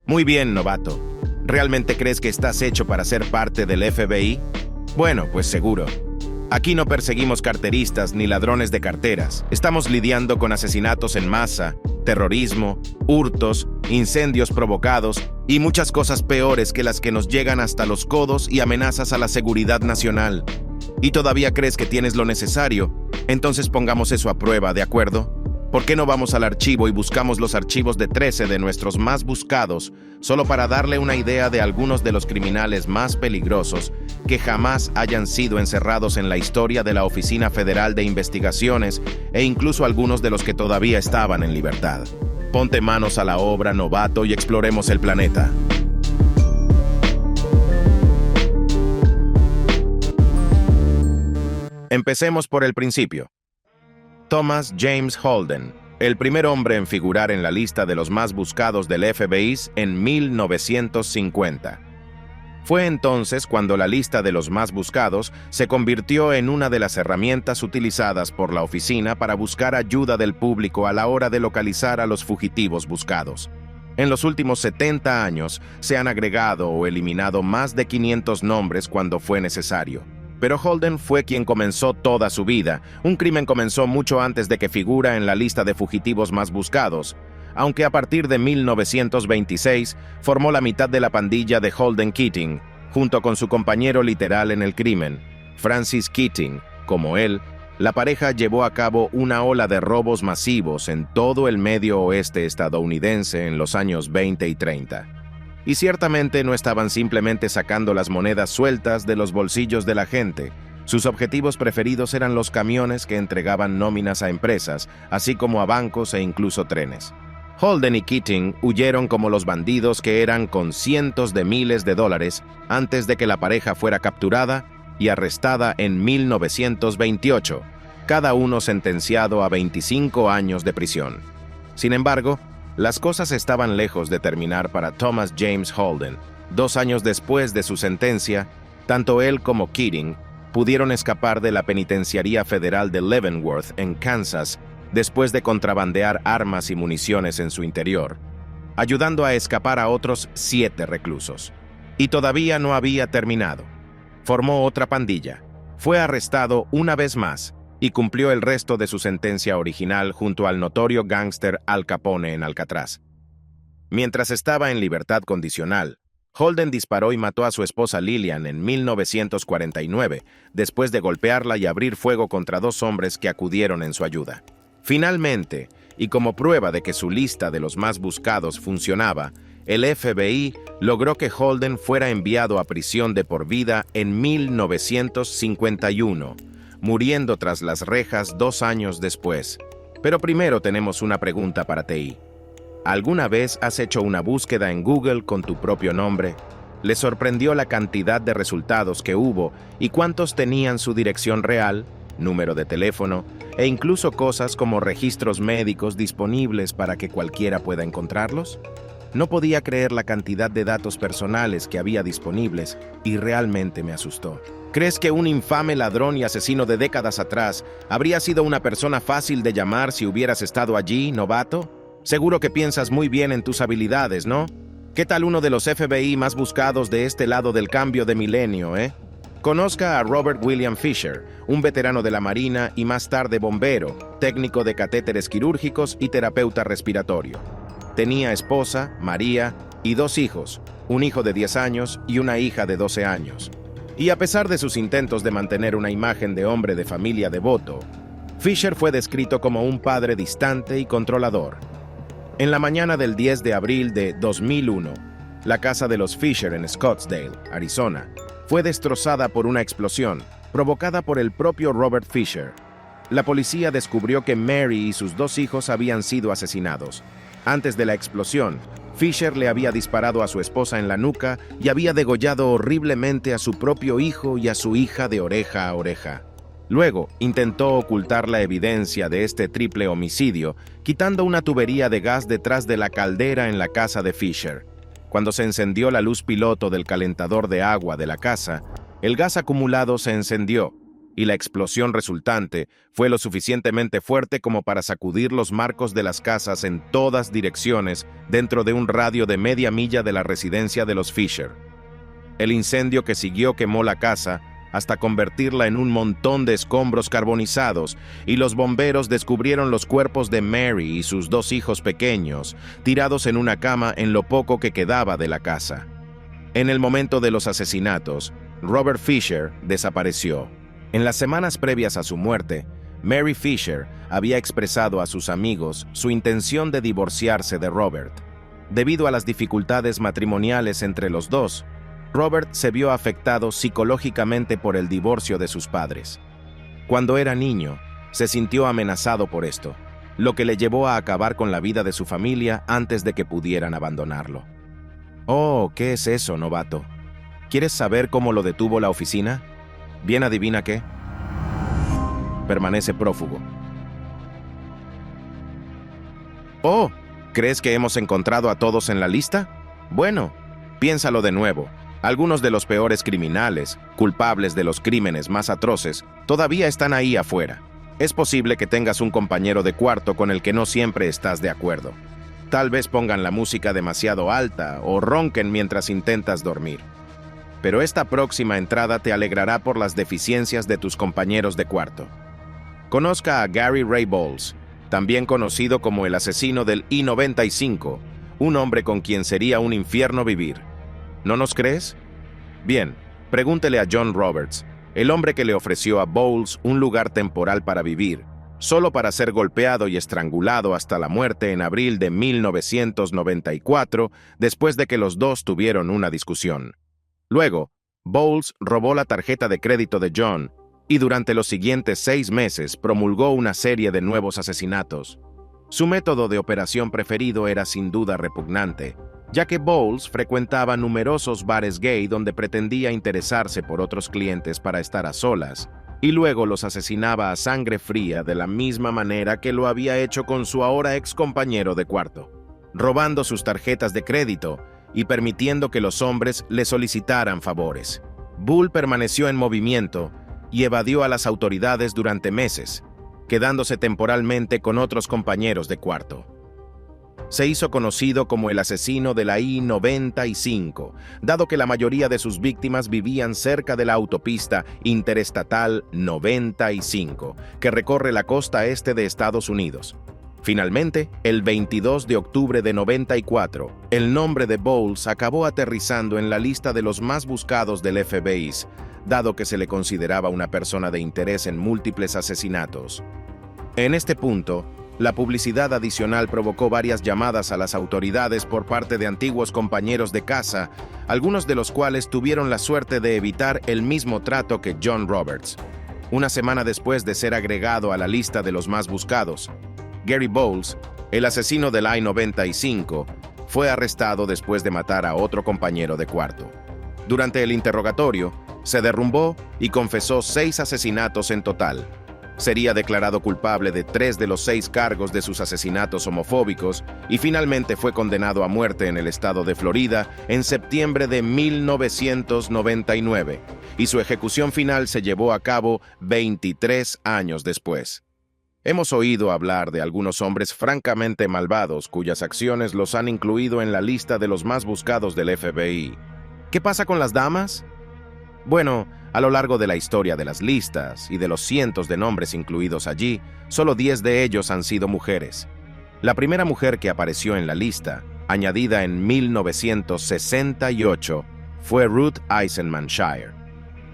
Muy bien, novato. ¿Realmente crees que estás hecho para ser parte del FBI? Bueno, pues seguro. Aquí no perseguimos carteristas ni ladrones de carteras. Estamos lidiando con asesinatos en masa, terrorismo, hurtos, incendios provocados y muchas cosas peores que las que nos llegan hasta los codos y amenazas a la seguridad nacional. ¿Y todavía crees que tienes lo necesario? Entonces pongamos eso a prueba, ¿de acuerdo? ¿Por qué no vamos al archivo y buscamos los archivos de 13 de nuestros más buscados, solo para darle una idea de algunos de los criminales más peligrosos que jamás hayan sido encerrados en la historia de la Oficina Federal de Investigaciones e incluso algunos de los que todavía estaban en libertad? Ponte manos a la obra, novato, y exploremos el planeta. Empecemos por el principio. Thomas James Holden, el primer hombre en figurar en la lista de los más buscados del FBI en 1950. Fue entonces cuando la lista de los más buscados se convirtió en una de las herramientas utilizadas por la oficina para buscar ayuda del público a la hora de localizar a los fugitivos buscados. En los últimos 70 años se han agregado o eliminado más de 500 nombres cuando fue necesario. Pero Holden fue quien comenzó toda su vida. Un crimen comenzó mucho antes de que figura en la lista de fugitivos más buscados, aunque a partir de 1926 formó la mitad de la pandilla de Holden Keating, junto con su compañero literal en el crimen, Francis Keating. Como él, la pareja llevó a cabo una ola de robos masivos en todo el medio oeste estadounidense en los años 20 y 30. Y ciertamente no estaban simplemente sacando las monedas sueltas de los bolsillos de la gente. Sus objetivos preferidos eran los camiones que entregaban nóminas a empresas, así como a bancos e incluso trenes. Holden y Keating huyeron como los bandidos que eran, con cientos de miles de dólares antes de que la pareja fuera capturada y arrestada en 1928, cada uno sentenciado a 25 años de prisión. Sin embargo, las cosas estaban lejos de terminar para Thomas James Holden. 2 años después de su sentencia, tanto él como Keating pudieron escapar de la penitenciaría federal de Leavenworth, en Kansas, después de contrabandear armas y municiones en su interior, ayudando a escapar a otros 7 reclusos. Y todavía no había terminado. Formó otra pandilla, fue arrestado una vez más y cumplió el resto de su sentencia original junto al notorio gángster Al Capone en Alcatraz. Mientras estaba en libertad condicional, Holden disparó y mató a su esposa Lillian en 1949, después de golpearla y abrir fuego contra 2 hombres que acudieron en su ayuda. Finalmente, y como prueba de que su lista de los más buscados funcionaba, el FBI logró que Holden fuera enviado a prisión de por vida en 1951, muriendo tras las rejas 2 años después. Pero primero tenemos una pregunta para ti. ¿Alguna vez has hecho una búsqueda en Google con tu propio nombre? ¿Le sorprendió la cantidad de resultados que hubo y cuántos tenían su dirección real, número de teléfono e incluso cosas como registros médicos disponibles para que cualquiera pueda encontrarlos? No podía creer la cantidad de datos personales que había disponibles y realmente me asustó. ¿Crees que un infame ladrón y asesino de décadas atrás habría sido una persona fácil de llamar si hubieras estado allí, novato? Seguro que piensas muy bien en tus habilidades, ¿no? ¿Qué tal uno de los FBI más buscados de este lado del cambio de milenio, eh? Conozca a Robert William Fisher, un veterano de la Marina y más tarde bombero, técnico de catéteres quirúrgicos y terapeuta respiratorio. Tenía esposa, María, y 2 hijos, un hijo de 10 años y una hija de 12 años. Y a pesar de sus intentos de mantener una imagen de hombre de familia devoto, Fisher fue descrito como un padre distante y controlador. En la mañana del 10 de abril de 2001, la casa de los Fisher en Scottsdale, Arizona, fue destrozada por una explosión provocada por el propio Robert Fisher. La policía descubrió que Mary y sus 2 hijos habían sido asesinados. Antes de la explosión, Fisher le había disparado a su esposa en la nuca y había degollado horriblemente a su propio hijo y a su hija de oreja a oreja. Luego, intentó ocultar la evidencia de este triple homicidio, quitando una tubería de gas detrás de la caldera en la casa de Fisher. Cuando se encendió la luz piloto del calentador de agua de la casa, el gas acumulado se encendió, y la explosión resultante fue lo suficientemente fuerte como para sacudir los marcos de las casas en todas direcciones dentro de un radio de media milla de la residencia de los Fisher. El incendio que siguió quemó la casa hasta convertirla en un montón de escombros carbonizados, y los bomberos descubrieron los cuerpos de Mary y sus 2 hijos pequeños, tirados en una cama en lo poco que quedaba de la casa. En el momento de los asesinatos, Robert Fisher desapareció. En las semanas previas a su muerte, Mary Fisher había expresado a sus amigos su intención de divorciarse de Robert. Debido a las dificultades matrimoniales entre los dos, Robert se vio afectado psicológicamente por el divorcio de sus padres. Cuando era niño, se sintió amenazado por esto, lo que le llevó a acabar con la vida de su familia antes de que pudieran abandonarlo. Oh, ¿qué es eso, novato? ¿Quieres saber cómo lo detuvo la oficina? Bien, adivina qué. Permanece prófugo. Oh, ¿crees que hemos encontrado a todos en la lista? Bueno, piénsalo de nuevo. Algunos de los peores criminales, culpables de los crímenes más atroces, todavía están ahí afuera. Es posible que tengas un compañero de cuarto con el que no siempre estás de acuerdo. Tal vez pongan la música demasiado alta o ronquen mientras intentas dormir. Pero esta próxima entrada te alegrará por las deficiencias de tus compañeros de cuarto. Conozca a Gary Ray Bowles, también conocido como el asesino del I-95, un hombre con quien sería un infierno vivir. ¿No nos crees? Bien, pregúntele a John Roberts, el hombre que le ofreció a Bowles un lugar temporal para vivir, solo para ser golpeado y estrangulado hasta la muerte en abril de 1994, después de que los dos tuvieron una discusión. Luego, Bowles robó la tarjeta de crédito de John y durante los siguientes 6 meses promulgó una serie de nuevos asesinatos. Su método de operación preferido era sin duda repugnante, ya que Bowles frecuentaba numerosos bares gay donde pretendía interesarse por otros clientes para estar a solas, y luego los asesinaba a sangre fría de la misma manera que lo había hecho con su ahora ex compañero de cuarto, robando sus tarjetas de crédito y permitiendo que los hombres le solicitaran favores. Bull permaneció en movimiento y evadió a las autoridades durante meses, quedándose temporalmente con otros compañeros de cuarto. Se hizo conocido como el asesino de la I-95, dado que la mayoría de sus víctimas vivían cerca de la autopista interestatal 95, que recorre la costa este de Estados Unidos. Finalmente, el 22 de octubre de 94, el nombre de Bowles acabó aterrizando en la lista de los más buscados del FBI, dado que se le consideraba una persona de interés en múltiples asesinatos. En este punto, la publicidad adicional provocó varias llamadas a las autoridades por parte de antiguos compañeros de casa, algunos de los cuales tuvieron la suerte de evitar el mismo trato que John Roberts. Una semana después de ser agregado a la lista de los más buscados, Gary Bowles, el asesino del I-95, fue arrestado después de matar a otro compañero de cuarto. Durante el interrogatorio, se derrumbó y confesó 6 asesinatos en total. Sería declarado culpable de 3 de los 6 cargos de sus asesinatos homofóbicos y finalmente fue condenado a muerte en el estado de Florida en septiembre de 1999, y su ejecución final se llevó a cabo 23 años después. Hemos oído hablar de algunos hombres francamente malvados cuyas acciones los han incluido en la lista de los más buscados del FBI. ¿Qué pasa con las damas? Bueno, a lo largo de la historia de las listas y de los cientos de nombres incluidos allí, solo 10 de ellos han sido mujeres. La primera mujer que apareció en la lista, añadida en 1968, fue Ruth Eisenman Shire.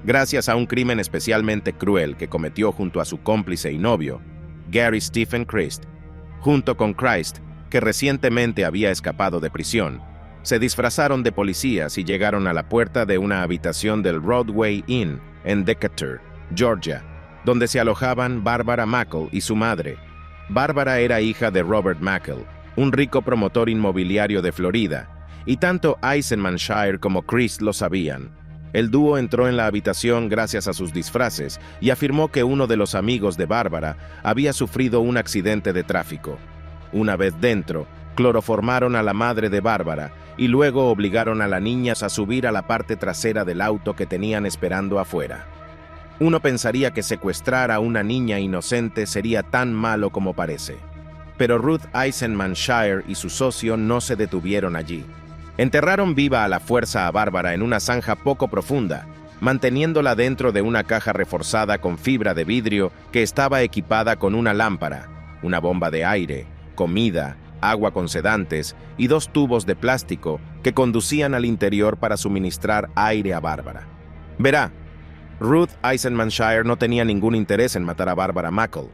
Gracias a un crimen especialmente cruel que cometió junto a su cómplice y novio, Gary Stephen Christ, junto con Christ, que recientemente había escapado de prisión, se disfrazaron de policías y llegaron a la puerta de una habitación del Broadway Inn en Decatur, Georgia, donde se alojaban Barbara Mackle y su madre. Barbara era hija de Robert Mackle, un rico promotor inmobiliario de Florida, y tanto Eisenman Shire como Christ lo sabían. El dúo entró en la habitación gracias a sus disfraces y afirmó que uno de los amigos de Barbara había sufrido un accidente de tráfico. Una vez dentro, cloroformaron a la madre de Bárbara y luego obligaron a la niña a subir a la parte trasera del auto que tenían esperando afuera. Uno pensaría que secuestrar a una niña inocente sería tan malo como parece. Pero Ruth Eisenman-Shire y su socio no se detuvieron allí. Enterraron viva a la fuerza a Bárbara en una zanja poco profunda, manteniéndola dentro de una caja reforzada con fibra de vidrio que estaba equipada con una lámpara, una bomba de aire, comida, agua con sedantes y 2 tubos de plástico que conducían al interior para suministrar aire a Bárbara. Verá, Ruth Eisenman-Shire no tenía ningún interés en matar a Bárbara Mackle.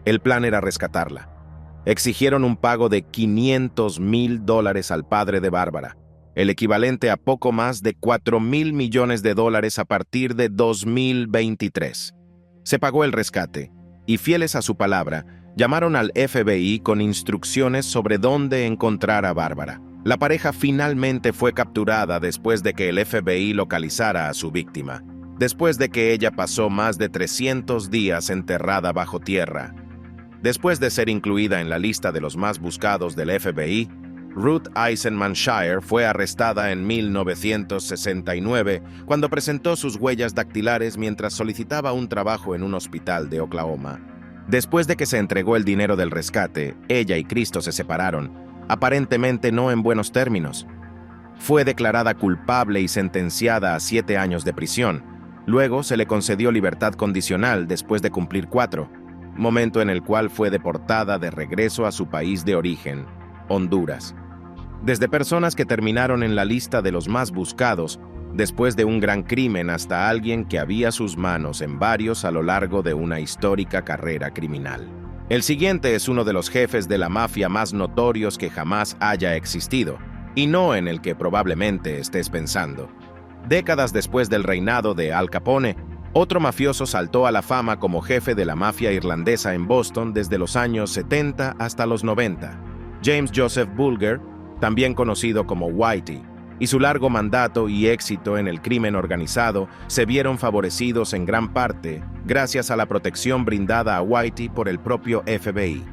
El plan era rescatarla. Exigieron un pago de $500,000 al padre de Bárbara, el equivalente a poco más de $4,000 millones a partir de 2023. Se pagó el rescate, y fieles a su palabra, llamaron al FBI con instrucciones sobre dónde encontrar a Bárbara. La pareja finalmente fue capturada después de que el FBI localizara a su víctima, después de que ella pasó más de 300 días enterrada bajo tierra. Después de ser incluida en la lista de los más buscados del FBI, Ruth Eisenman-Shire fue arrestada en 1969 cuando presentó sus huellas dactilares mientras solicitaba un trabajo en un hospital de Oklahoma. Después de que se entregó el dinero del rescate, ella y Cristo se separaron, aparentemente no en buenos términos. Fue declarada culpable y sentenciada a 7 años de prisión. Luego se le concedió libertad condicional después de cumplir 4, momento en el cual fue deportada de regreso a su país de origen, Honduras. Desde personas que terminaron en la lista de los más buscados después de un gran crimen hasta alguien que había sus manos en varios a lo largo de una histórica carrera criminal. El siguiente es uno de los jefes de la mafia más notorios que jamás haya existido, y no en el que probablemente estés pensando. Décadas después del reinado de Al Capone, otro mafioso saltó a la fama como jefe de la mafia irlandesa en Boston desde los años 70 hasta los 90. James Joseph Bulger, también conocido como Whitey, y su largo mandato y éxito en el crimen organizado se vieron favorecidos en gran parte gracias a la protección brindada a Whitey por el propio FBI.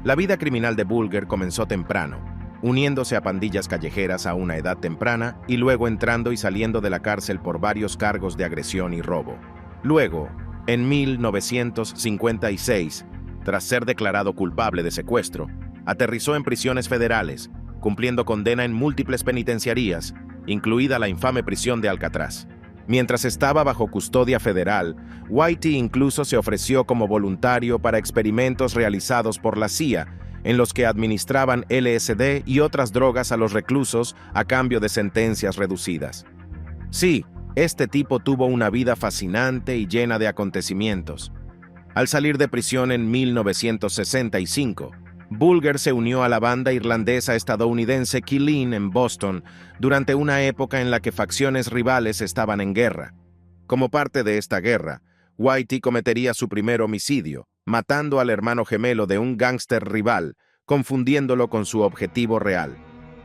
La vida criminal de Bulger comenzó temprano, uniéndose a pandillas callejeras a una edad temprana y luego entrando y saliendo de la cárcel por varios cargos de agresión y robo. Luego, en 1956, tras ser declarado culpable de secuestro, aterrizó en prisiones federales, cumpliendo condena en múltiples penitenciarías, incluida la infame prisión de Alcatraz. Mientras estaba bajo custodia federal, Whitey incluso se ofreció como voluntario para experimentos realizados por la CIA, en los que administraban LSD y otras drogas a los reclusos a cambio de sentencias reducidas. Sí, este tipo tuvo una vida fascinante y llena de acontecimientos. Al salir de prisión en 1965, Bulger se unió a la banda irlandesa estadounidense Killeen en Boston durante una época en la que facciones rivales estaban en guerra. Como parte de esta guerra, Whitey cometería su primer homicidio, matando al hermano gemelo de un gángster rival, confundiéndolo con su objetivo real.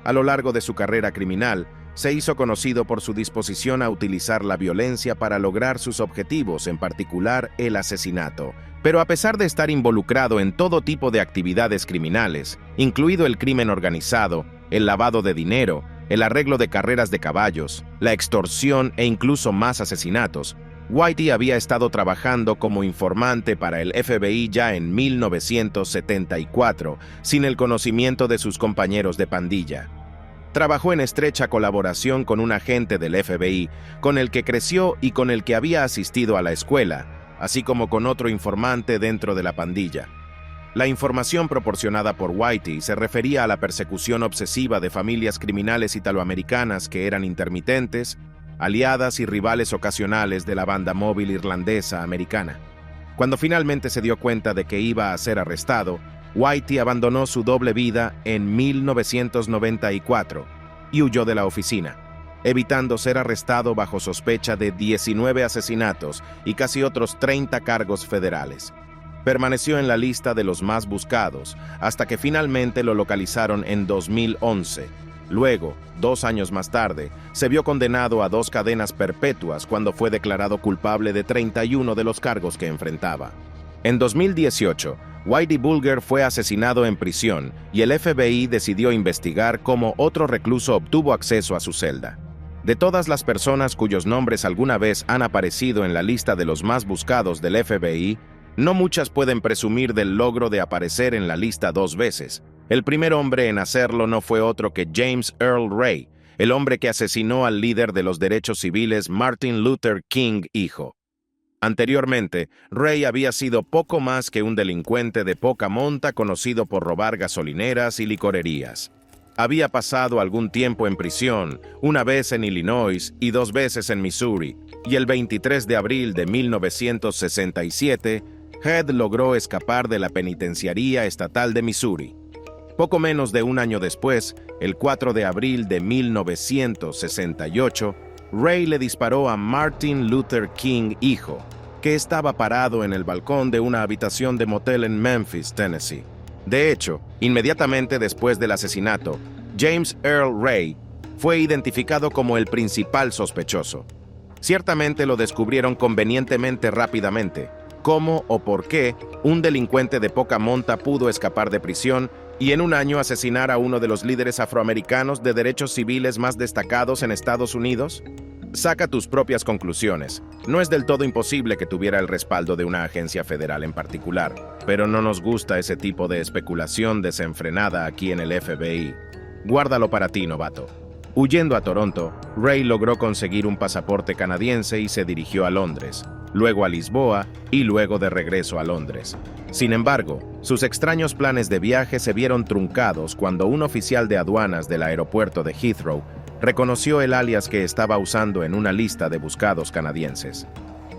A lo largo de su carrera criminal, se hizo conocido por su disposición a utilizar la violencia para lograr sus objetivos, en particular el asesinato. Pero a pesar de estar involucrado en todo tipo de actividades criminales, incluido el crimen organizado, el lavado de dinero, el arreglo de carreras de caballos, la extorsión e incluso más asesinatos, Whitey había estado trabajando como informante para el FBI ya en 1974, sin el conocimiento de sus compañeros de pandilla. Trabajó en estrecha colaboración con un agente del FBI, con el que creció y con el que había asistido a la escuela, así como con otro informante dentro de la pandilla. La información proporcionada por Whitey se refería a la persecución obsesiva de familias criminales italoamericanas que eran intermitentes, aliadas y rivales ocasionales de la banda móvil irlandesa americana. Cuando finalmente se dio cuenta de que iba a ser arrestado, Whitey abandonó su doble vida en 1994 y huyó de la oficina, evitando ser arrestado bajo sospecha de 19 asesinatos y casi otros 30 cargos federales. Permaneció en la lista de los más buscados hasta que finalmente lo localizaron en 2011. Luego, 2 años más tarde, se vio condenado a 2 cadenas perpetuas cuando fue declarado culpable de 31 de los cargos que enfrentaba. En 2018, Whitey Bulger fue asesinado en prisión y el FBI decidió investigar cómo otro recluso obtuvo acceso a su celda. De todas las personas cuyos nombres alguna vez han aparecido en la lista de los más buscados del FBI, no muchas pueden presumir del logro de aparecer en la lista 2 veces. El primer hombre en hacerlo no fue otro que James Earl Ray, el hombre que asesinó al líder de los derechos civiles Martin Luther King, hijo. Anteriormente, Ray había sido poco más que un delincuente de poca monta conocido por robar gasolineras y licorerías. Había pasado algún tiempo en prisión, una vez en Illinois y 2 veces en Missouri, y el 23 de abril de 1967, Head logró escapar de la penitenciaría estatal de Missouri. Poco menos de un año después, el 4 de abril de 1968, Ray le disparó a Martin Luther King, hijo, que estaba parado en el balcón de una habitación de motel en Memphis, Tennessee. De hecho, inmediatamente después del asesinato, James Earl Ray fue identificado como el principal sospechoso. Ciertamente lo descubrieron convenientemente rápidamente, cómo o por qué un delincuente de poca monta pudo escapar de prisión y en un año asesinar a uno de los líderes afroamericanos de derechos civiles más destacados en Estados Unidos. Saca tus propias conclusiones. No es del todo imposible que tuviera el respaldo de una agencia federal en particular, pero no nos gusta ese tipo de especulación desenfrenada aquí en el FBI. Guárdalo para ti, novato. Huyendo a Toronto, Ray logró conseguir un pasaporte canadiense y se dirigió a Londres, luego a Lisboa y luego de regreso a Londres. Sin embargo, sus extraños planes de viaje se vieron truncados cuando un oficial de aduanas del aeropuerto de Heathrow reconoció el alias que estaba usando en una lista de buscados canadienses.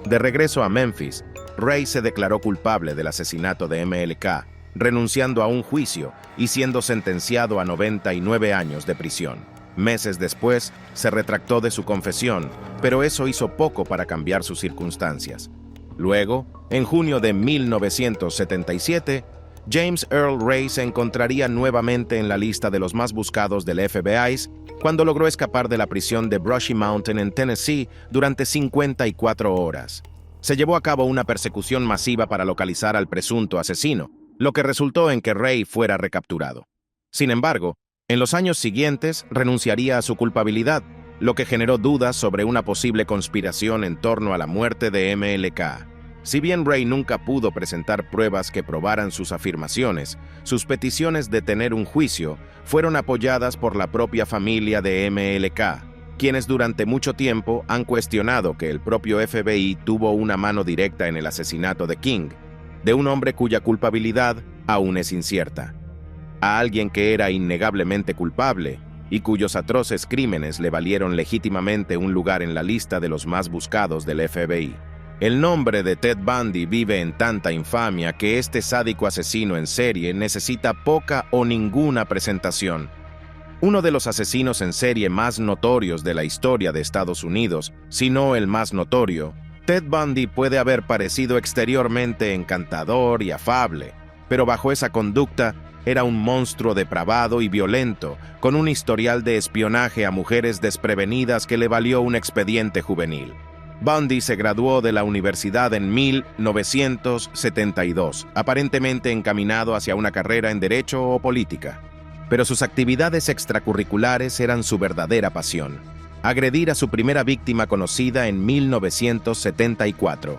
De regreso a Memphis, Ray se declaró culpable del asesinato de MLK, renunciando a un juicio y siendo sentenciado a 99 años de prisión. Meses después, se retractó de su confesión, pero eso hizo poco para cambiar sus circunstancias. Luego, en junio de 1977, James Earl Ray se encontraría nuevamente en la lista de los más buscados del FBI cuando logró escapar de la prisión de Brushy Mountain en Tennessee durante 54 horas. Se llevó a cabo una persecución masiva para localizar al presunto asesino, lo que resultó en que Ray fuera recapturado. Sin embargo, en los años siguientes renunciaría a su culpabilidad, lo que generó dudas sobre una posible conspiración en torno a la muerte de MLK. Si bien Ray nunca pudo presentar pruebas que probaran sus afirmaciones, sus peticiones de tener un juicio fueron apoyadas por la propia familia de MLK, quienes durante mucho tiempo han cuestionado que el propio FBI tuvo una mano directa en el asesinato de King, de un hombre cuya culpabilidad aún es incierta. A alguien que era innegablemente culpable y cuyos atroces crímenes le valieron legítimamente un lugar en la lista de los más buscados del FBI. El nombre de Ted Bundy vive en tanta infamia que este sádico asesino en serie necesita poca o ninguna presentación. Uno de los asesinos en serie más notorios de la historia de Estados Unidos, si no el más notorio, Ted Bundy puede haber parecido exteriormente encantador y afable, pero bajo esa conducta era un monstruo depravado y violento, con un historial de espionaje a mujeres desprevenidas que le valió un expediente juvenil. Bundy se graduó de la universidad en 1972, aparentemente encaminado hacia una carrera en Derecho o Política. Pero sus actividades extracurriculares eran su verdadera pasión: agredir a su primera víctima conocida en 1974.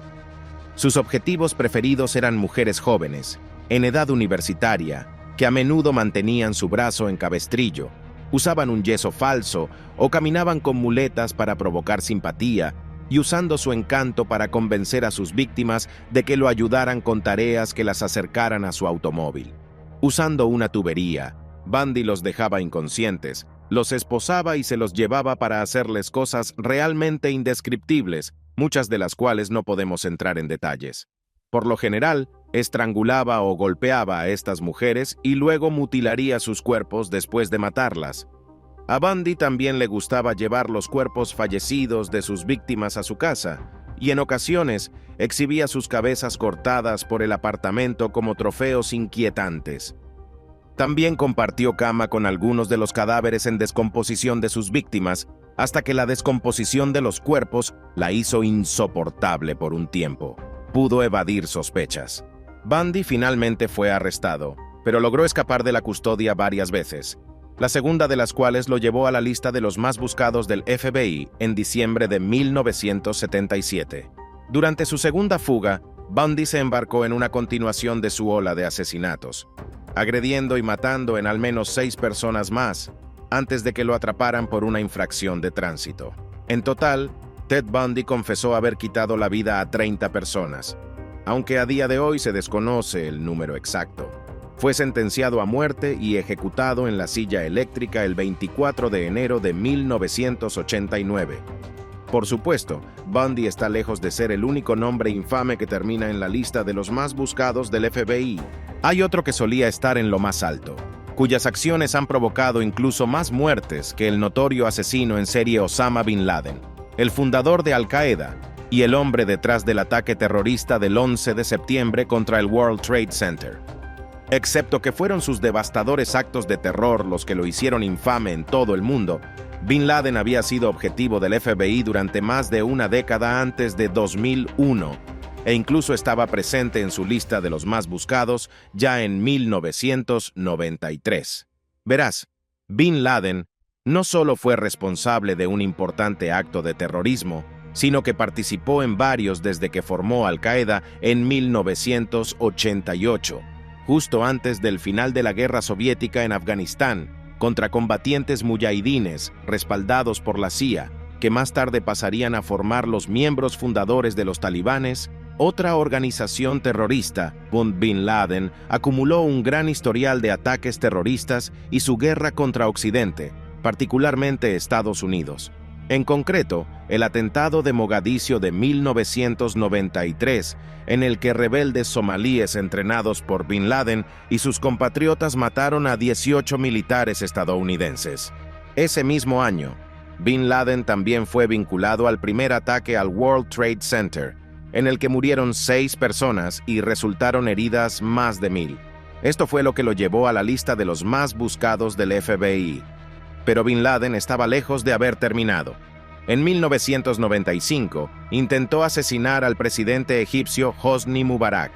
Sus objetivos preferidos eran mujeres jóvenes, en edad universitaria, que a menudo mantenían su brazo en cabestrillo, usaban un yeso falso o caminaban con muletas para provocar simpatía, y usando su encanto para convencer a sus víctimas de que lo ayudaran con tareas que las acercaran a su automóvil. Usando una tubería, Bundy los dejaba inconscientes, los esposaba y se los llevaba para hacerles cosas realmente indescriptibles, muchas de las cuales no podemos entrar en detalles. Por lo general, estrangulaba o golpeaba a estas mujeres y luego mutilaría sus cuerpos después de matarlas. A Bundy también le gustaba llevar los cuerpos fallecidos de sus víctimas a su casa, y en ocasiones exhibía sus cabezas cortadas por el apartamento como trofeos inquietantes. También compartió cama con algunos de los cadáveres en descomposición de sus víctimas, hasta que la descomposición de los cuerpos la hizo insoportable por un tiempo. Pudo evadir sospechas. Bundy finalmente fue arrestado, pero logró escapar de la custodia varias veces. la segunda de las cuales lo llevó a la lista de los más buscados del FBI en diciembre de 1977. Durante su segunda fuga, Bundy se embarcó en una continuación de su ola de asesinatos, agrediendo y matando en al menos 6 personas más antes de que lo atraparan por una infracción de tránsito. En total, Ted Bundy confesó haber quitado la vida a 30 personas, aunque a día de hoy se desconoce el número exacto. Fue sentenciado a muerte y ejecutado en la silla eléctrica el 24 de enero de 1989. Por supuesto, Bundy está lejos de ser el único nombre infame que termina en la lista de los más buscados del FBI. Hay otro que solía estar en lo más alto, cuyas acciones han provocado incluso más muertes que el notorio asesino en serie Osama Bin Laden, el fundador de Al-Qaeda y el hombre detrás del ataque terrorista del 11 de septiembre contra el World Trade Center. Excepto que fueron sus devastadores actos de terror los que lo hicieron infame en todo el mundo, Bin Laden había sido objetivo del FBI durante más de una década antes de 2001 e incluso estaba presente en su lista de los más buscados ya en 1993. Verás, Bin Laden no solo fue responsable de un importante acto de terrorismo, sino que participó en varios desde que formó Al-Qaeda en 1988, justo antes del final de la guerra soviética en Afganistán, contra combatientes muyahidines respaldados por la CIA, que más tarde pasarían a formar los miembros fundadores de los talibanes. Otra organización terrorista, Bin Laden, acumuló un gran historial de ataques terroristas y su guerra contra Occidente, particularmente Estados Unidos. En concreto, el atentado de Mogadiscio de 1993, en el que rebeldes somalíes entrenados por Bin Laden y sus compatriotas mataron a 18 militares estadounidenses. Ese mismo año, Bin Laden también fue vinculado al primer ataque al World Trade Center, en el que murieron 6 personas y resultaron heridas más de 1,000. Esto fue lo que lo llevó a la lista de los más buscados del FBI. Pero Bin Laden estaba lejos de haber terminado. En 1995, intentó asesinar al presidente egipcio Hosni Mubarak.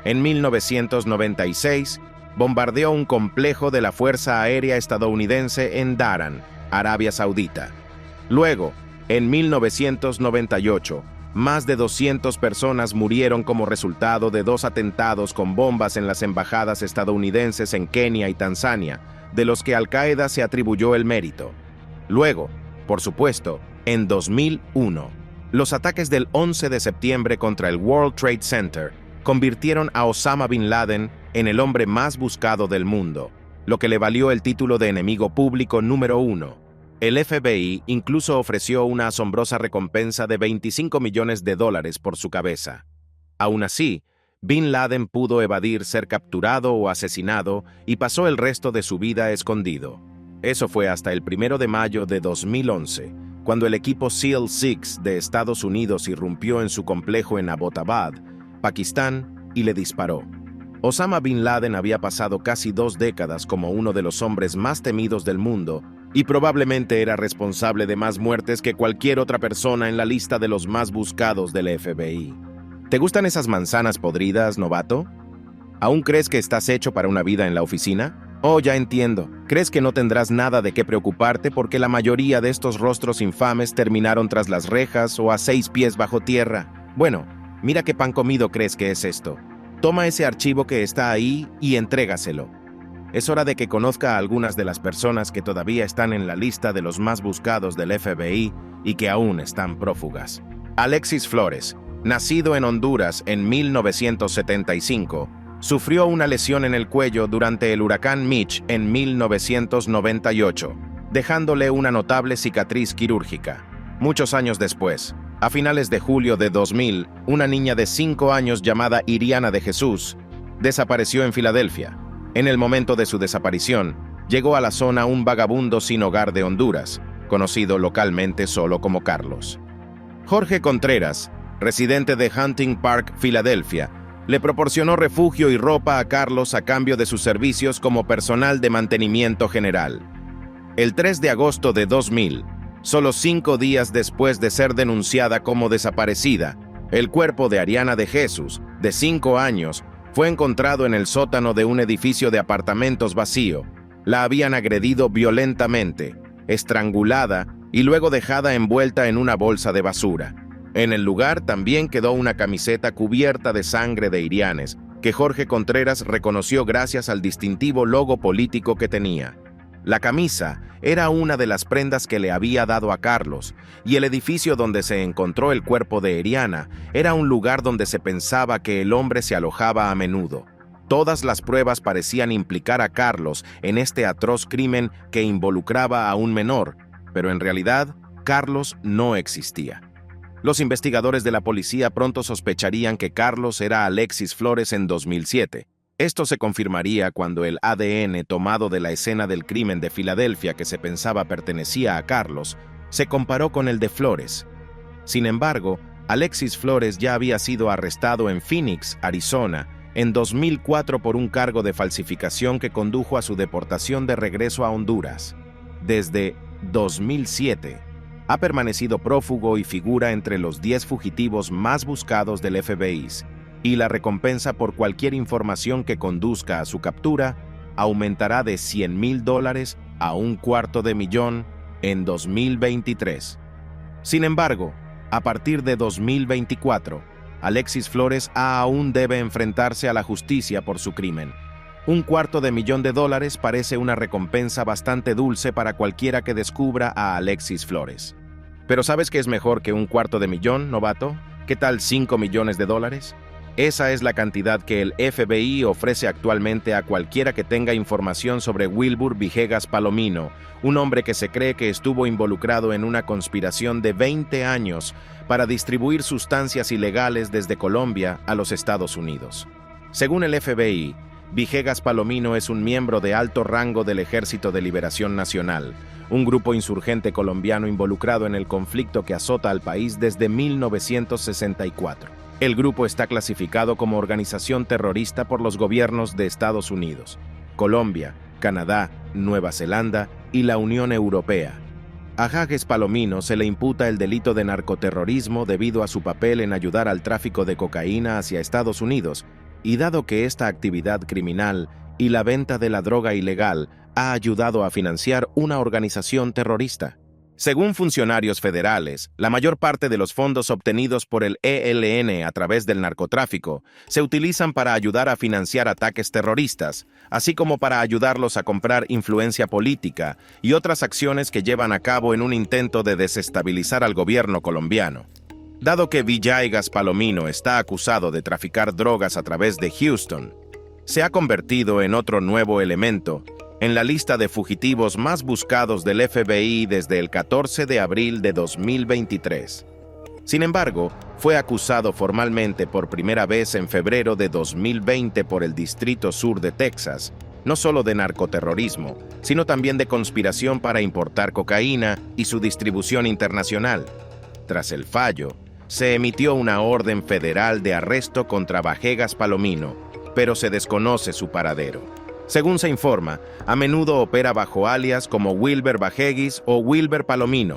En 1996, bombardeó un complejo de la Fuerza Aérea estadounidense en Daran, Arabia Saudita. Luego, en 1998, más de 200 personas murieron como resultado de 2 atentados con bombas en las embajadas estadounidenses en Kenia y Tanzania, de los que Al-Qaeda se atribuyó el mérito. Luego, por supuesto, en 2001, los ataques del 11 de septiembre contra el World Trade Center convirtieron a Osama Bin Laden en el hombre más buscado del mundo, lo que le valió el título de enemigo público número 1. El FBI incluso ofreció una asombrosa recompensa de $25 millones por su cabeza. Aún así, Bin Laden pudo evadir ser capturado o asesinado y pasó el resto de su vida escondido. Eso fue hasta el 1 de mayo de 2011, cuando el equipo SEAL Six de Estados Unidos irrumpió en su complejo en Abbottabad, Pakistán, y le disparó. Osama Bin Laden había pasado casi 2 décadas como uno de los hombres más temidos del mundo y probablemente era responsable de más muertes que cualquier otra persona en la lista de los más buscados del FBI. ¿Te gustan esas manzanas podridas, novato? ¿Aún crees que estás hecho para una vida en la oficina? Oh, ya entiendo. ¿Crees que no tendrás nada de qué preocuparte porque la mayoría de estos rostros infames terminaron tras las rejas o a 6 pies bajo tierra? Bueno, mira qué pan comido crees que es esto. Toma ese archivo que está ahí y entrégaselo. Es hora de que conozca a algunas de las personas que todavía están en la lista de los más buscados del FBI y que aún están prófugas. Alexis Flores, nacido en Honduras en 1975, sufrió una lesión en el cuello durante el huracán Mitch en 1998, dejándole una notable cicatriz quirúrgica. Muchos años después, a finales de julio de 2000, una niña de 5 años llamada Iriana de Jesús desapareció en Filadelfia. En el momento de su desaparición, llegó a la zona un vagabundo sin hogar de Honduras, conocido localmente solo como Carlos. Jorge Contreras, residente de Hunting Park, Filadelfia, le proporcionó refugio y ropa a Carlos a cambio de sus servicios como personal de mantenimiento general. El 3 de agosto de 2000, solo 5 días después de ser denunciada como desaparecida, el cuerpo de Ariana de Jesús, de 5 años, fue encontrado en el sótano de un edificio de apartamentos vacío, La habían agredido violentamente, estrangulada y luego dejada envuelta en una bolsa de basura. En el lugar también quedó una camiseta cubierta de sangre de Irianes, que Jorge Contreras reconoció gracias al distintivo logo político que tenía. La camisa era una de las prendas que le había dado a Carlos, y el edificio donde se encontró el cuerpo de Eriana era un lugar donde se pensaba que el hombre se alojaba a menudo. Todas las pruebas parecían implicar a Carlos en este atroz crimen que involucraba a un menor, pero en realidad, Carlos no existía. Los investigadores de la policía pronto sospecharían que Carlos era Alexis Flores en 2007. Esto se confirmaría cuando el ADN tomado de la escena del crimen de Filadelfia que se pensaba pertenecía a Carlos se comparó con el de Flores. Sin embargo, Alexis Flores ya había sido arrestado en Phoenix, Arizona, en 2004 por un cargo de falsificación que condujo a su deportación de regreso a Honduras. Desde 2007, ha permanecido prófugo y figura entre los 10 fugitivos más buscados del FBI, y la recompensa por cualquier información que conduzca a su captura aumentará de $100,000 a $250,000 en 2023. Sin embargo, a partir de 2024, Alexis Flores aún debe enfrentarse a la justicia por su crimen. $250,000 parece una recompensa bastante dulce para cualquiera que descubra a Alexis Flores. ¿Pero sabes qué es mejor que $250,000, novato? ¿Qué tal $5 millones? Esa es la cantidad que el FBI ofrece actualmente a cualquiera que tenga información sobre Wilbur Villegas Palomino, un hombre que se cree que estuvo involucrado en una conspiración de 20 años para distribuir sustancias ilegales desde Colombia a los Estados Unidos. Según el FBI, Villegas Palomino es un miembro de alto rango del Ejército de Liberación Nacional, un grupo insurgente colombiano involucrado en el conflicto que azota al país desde 1964. El grupo está clasificado como organización terrorista por los gobiernos de Estados Unidos, Colombia, Canadá, Nueva Zelanda y la Unión Europea. A Villegas Palomino se le imputa el delito de narcoterrorismo debido a su papel en ayudar al tráfico de cocaína hacia Estados Unidos, y dado que esta actividad criminal y la venta de la droga ilegal ha ayudado a financiar una organización terrorista. Según funcionarios federales, la mayor parte de los fondos obtenidos por el ELN a través del narcotráfico se utilizan para ayudar a financiar ataques terroristas, así como para ayudarlos a comprar influencia política y otras acciones que llevan a cabo en un intento de desestabilizar al gobierno colombiano. Dado que Villegas Palomino está acusado de traficar drogas a través de Houston, se ha convertido en otro nuevo elemento en la lista de fugitivos más buscados del FBI desde el 14 de abril de 2023. Sin embargo, fue acusado formalmente por primera vez en febrero de 2020 por el Distrito Sur de Texas, no solo de narcoterrorismo, sino también de conspiración para importar cocaína y su distribución internacional. Tras el fallo, se emitió una orden federal de arresto contra Villegas Palomino, pero se desconoce su paradero. Según se informa, a menudo opera bajo alias como Wilber Villegas o Wilber Palomino,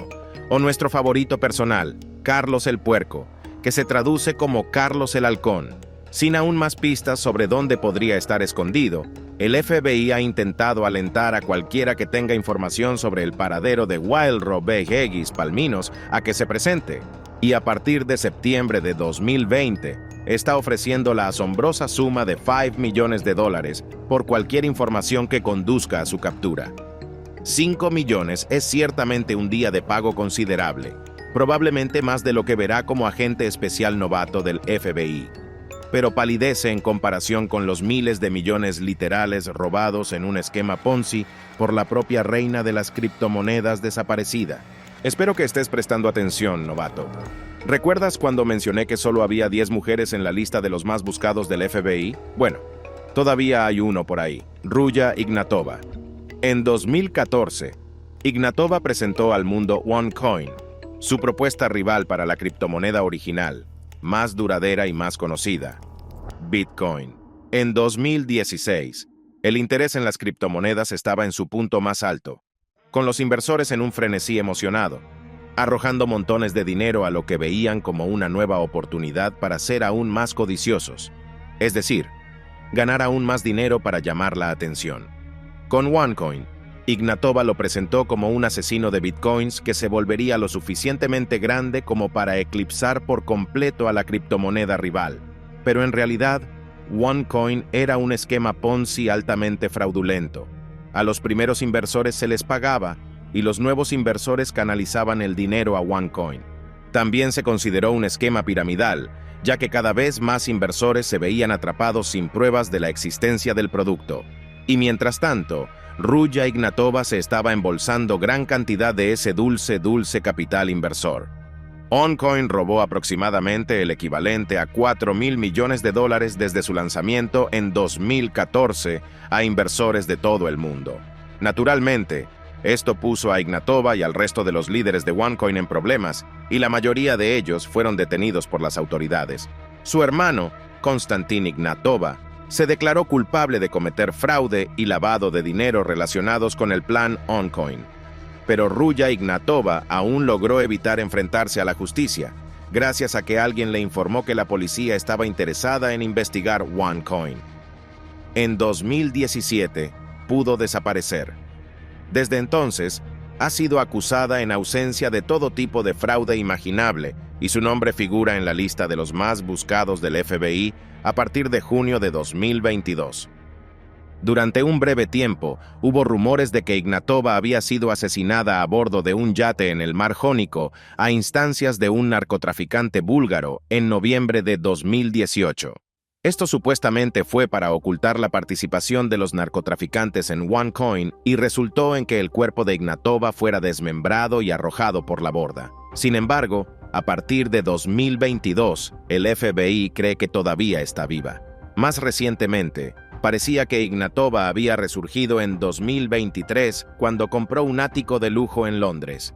o nuestro favorito personal, Carlos el Puerco, que se traduce como Carlos el Halcón. Sin aún más pistas sobre dónde podría estar escondido, el FBI ha intentado alentar a cualquiera que tenga información sobre el paradero de Wilber Villegas Palomino a que se presente, y a partir de septiembre de 2020, está ofreciendo la asombrosa suma de $5 millones por cualquier información que conduzca a su captura. 5 millones es ciertamente un día de pago considerable, probablemente más de lo que verá como agente especial novato del FBI, pero palidece en comparación con los miles de millones literales robados en un esquema Ponzi por la propia reina de las criptomonedas desaparecida. Espero que estés prestando atención, novato. ¿Recuerdas cuando mencioné que solo había 10 mujeres en la lista de los más buscados del FBI? Bueno, todavía hay uno por ahí, Ruya Ignatova. En 2014, Ignatova presentó al mundo OneCoin, su propuesta rival para la criptomoneda original, más duradera y más conocida, Bitcoin. En 2016, el interés en las criptomonedas estaba en su punto más alto, con los inversores en un frenesí emocionado, arrojando montones de dinero a lo que veían como una nueva oportunidad para ser aún más codiciosos, es decir, ganar aún más dinero para llamar la atención. Con OneCoin, Ignatova lo presentó como un asesino de bitcoins que se volvería lo suficientemente grande como para eclipsar por completo a la criptomoneda rival. Pero en realidad, OneCoin era un esquema Ponzi altamente fraudulento. A los primeros inversores se les pagaba y los nuevos inversores canalizaban el dinero a OneCoin. También se consideró un esquema piramidal, ya que cada vez más inversores se veían atrapados sin pruebas de la existencia del producto. Y mientras tanto, Ruya Ignatova se estaba embolsando gran cantidad de ese dulce capital inversor. OneCoin robó aproximadamente el equivalente a $4.000 millones desde su lanzamiento en 2014 a inversores de todo el mundo. Naturalmente, esto puso a Ignatova y al resto de los líderes de OneCoin en problemas, y la mayoría de ellos fueron detenidos por las autoridades. Su hermano, Konstantin Ignatova, se declaró culpable de cometer fraude y lavado de dinero relacionados con el plan OneCoin. Pero Ruya Ignatova aún logró evitar enfrentarse a la justicia, gracias a que alguien le informó que la policía estaba interesada en investigar OneCoin. En 2017, pudo desaparecer. Desde entonces, ha sido acusada en ausencia de todo tipo de fraude imaginable, y su nombre figura en la lista de los más buscados del FBI a partir de junio de 2022. Durante un breve tiempo, hubo rumores de que Ignatova había sido asesinada a bordo de un yate en el Mar Jónico a instancias de un narcotraficante búlgaro en noviembre de 2018. Esto supuestamente fue para ocultar la participación de los narcotraficantes en OneCoin y resultó en que el cuerpo de Ignatova fuera desmembrado y arrojado por la borda. Sin embargo, a partir de 2022, el FBI cree que todavía está viva. Más recientemente, parecía que Ignatova había resurgido en 2023 cuando compró un ático de lujo en Londres.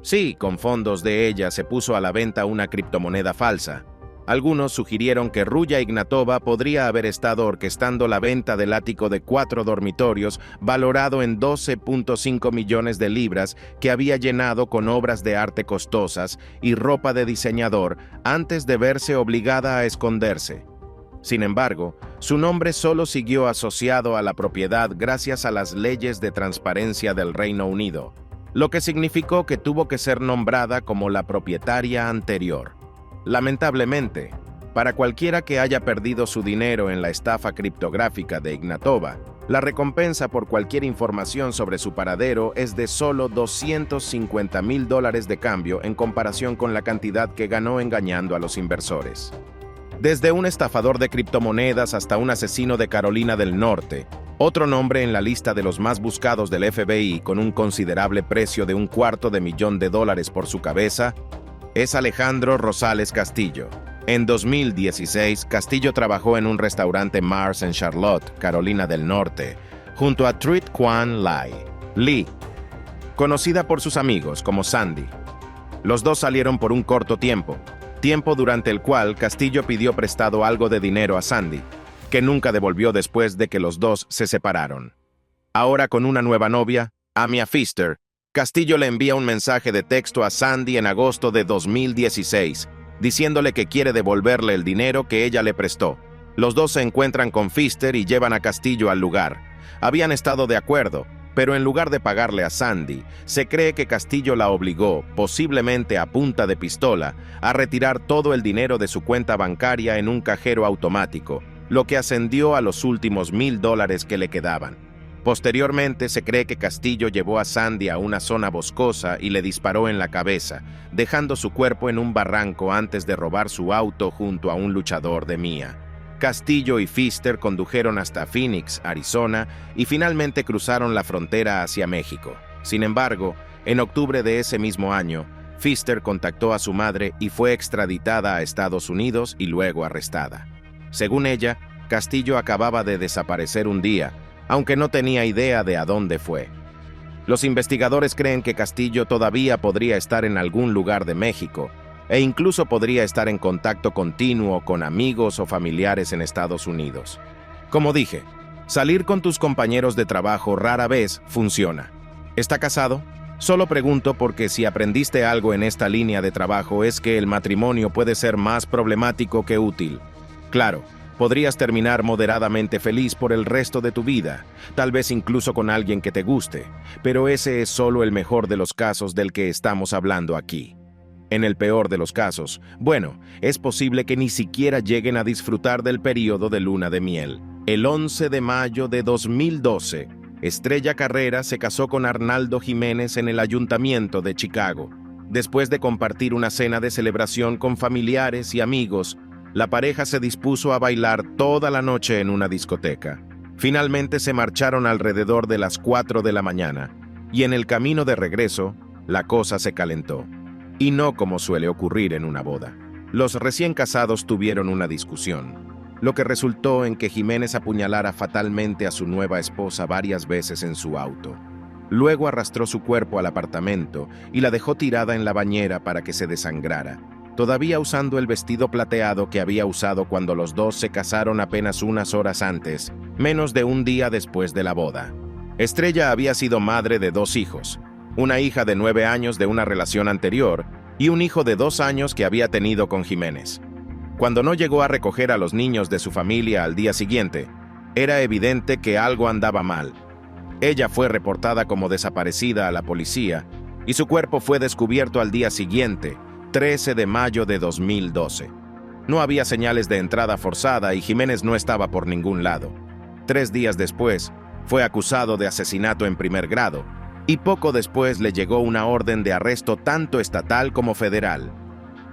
Sí, con fondos de ella se puso a la venta una criptomoneda falsa. Algunos sugirieron que Ruya Ignatova podría haber estado orquestando la venta del ático de 4 dormitorios valorado en 12.5 millones de libras que había llenado con obras de arte costosas y ropa de diseñador antes de verse obligada a esconderse. Sin embargo, su nombre solo siguió asociado a la propiedad gracias a las leyes de transparencia del Reino Unido, lo que significó que tuvo que ser nombrada como la propietaria anterior. Lamentablemente, para cualquiera que haya perdido su dinero en la estafa criptográfica de Ignatova, la recompensa por cualquier información sobre su paradero es de solo $250.000 de cambio en comparación con la cantidad que ganó engañando a los inversores. Desde un estafador de criptomonedas hasta un asesino de Carolina del Norte, otro nombre en la lista de los más buscados del FBI con un considerable precio de $250.000 por su cabeza, es Alejandro Rosales Castillo. En 2016, Castillo trabajó en un restaurante Mars en Charlotte, Carolina del Norte, junto a Treat Quan Lai Lee, conocida por sus amigos como Sandy. Los dos salieron por un corto tiempo durante el cual Castillo pidió prestado algo de dinero a Sandy, que nunca devolvió después de que los dos se separaron. Ahora con una nueva novia, Amia Pfister, Castillo le envía un mensaje de texto a Sandy en agosto de 2016, diciéndole que quiere devolverle el dinero que ella le prestó. Los dos se encuentran con Pfister y llevan a Castillo al lugar. Habían estado de acuerdo, pero en lugar de pagarle a Sandy, se cree que Castillo la obligó, posiblemente a punta de pistola, a retirar todo el dinero de su cuenta bancaria en un cajero automático, lo que ascendió a los últimos $1.000 que le quedaban. Posteriormente, se cree que Castillo llevó a Sandy a una zona boscosa y le disparó en la cabeza, dejando su cuerpo en un barranco antes de robar su auto junto a un luchador de Mia. Castillo y Pfister condujeron hasta Phoenix, Arizona, y finalmente cruzaron la frontera hacia México. Sin embargo, en octubre de ese mismo año, Pfister contactó a su madre y fue extraditada a Estados Unidos y luego arrestada. Según ella, Castillo acababa de desaparecer un día, aunque no tenía idea de a dónde fue. Los investigadores creen que Castillo todavía podría estar en algún lugar de México, e incluso podría estar en contacto continuo con amigos o familiares en Estados Unidos. Como dije, salir con tus compañeros de trabajo rara vez funciona. ¿Está casado? Solo pregunto porque si aprendiste algo en esta línea de trabajo es que el matrimonio puede ser más problemático que útil. Claro, Podrías terminar moderadamente feliz por el resto de tu vida, tal vez incluso con alguien que te guste, pero ese es solo el mejor de los casos del que estamos hablando aquí. En el peor de los casos, bueno, es posible que ni siquiera lleguen a disfrutar del periodo de luna de miel. El 11 de mayo de 2012, Estrella Carrera se casó con Arnaldo Jiménez en el Ayuntamiento de Chicago. Después de compartir una cena de celebración con familiares y amigos, la pareja se dispuso a bailar toda la noche en una discoteca. Finalmente se marcharon alrededor de las 4 de la mañana, y en el camino de regreso, la cosa se calentó. Y no como suele ocurrir en una boda. Los recién casados tuvieron una discusión, lo que resultó en que Jiménez apuñalara fatalmente a su nueva esposa varias veces en su auto. Luego arrastró su cuerpo al apartamento y la dejó tirada en la bañera para que se desangrara, todavía usando el vestido plateado que había usado cuando los dos se casaron apenas unas horas antes, menos de un día después de la boda. Estrella había sido madre de 2 hijos, una hija de 9 años de una relación anterior y un hijo de 2 años que había tenido con Jiménez. Cuando no llegó a recoger a los niños de su familia al día siguiente, era evidente que algo andaba mal. Ella fue reportada como desaparecida a la policía y su cuerpo fue descubierto al día siguiente, 13 de mayo de 2012. No había señales de entrada forzada y Jiménez no estaba por ningún lado. 3 días después, fue acusado de asesinato en primer grado, y poco después le llegó una orden de arresto tanto estatal como federal.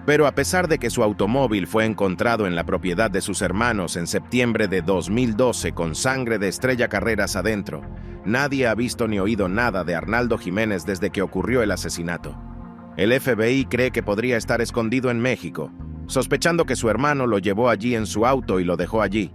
Pero a pesar de que su automóvil fue encontrado en la propiedad de sus hermanos en septiembre de 2012 con sangre de Estrella Carreras adentro, nadie ha visto ni oído nada de Arnaldo Jiménez desde que ocurrió el asesinato. El FBI cree que podría estar escondido en México, sospechando que su hermano lo llevó allí en su auto y lo dejó allí.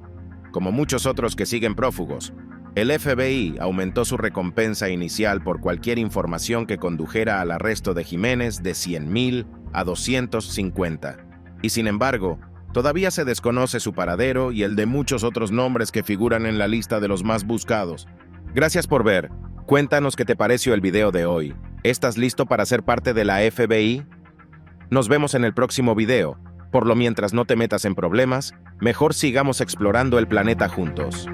Como muchos otros que siguen prófugos, el FBI aumentó su recompensa inicial por cualquier información que condujera al arresto de Jiménez de 100,000 a 250. Y sin embargo, todavía se desconoce su paradero y el de muchos otros nombres que figuran en la lista de los más buscados. Gracias por ver. Cuéntanos qué te pareció el video de hoy. ¿Estás listo para ser parte de la FBI? Nos vemos en el próximo video. Por lo mientras no te metas en problemas, mejor sigamos explorando el planeta juntos.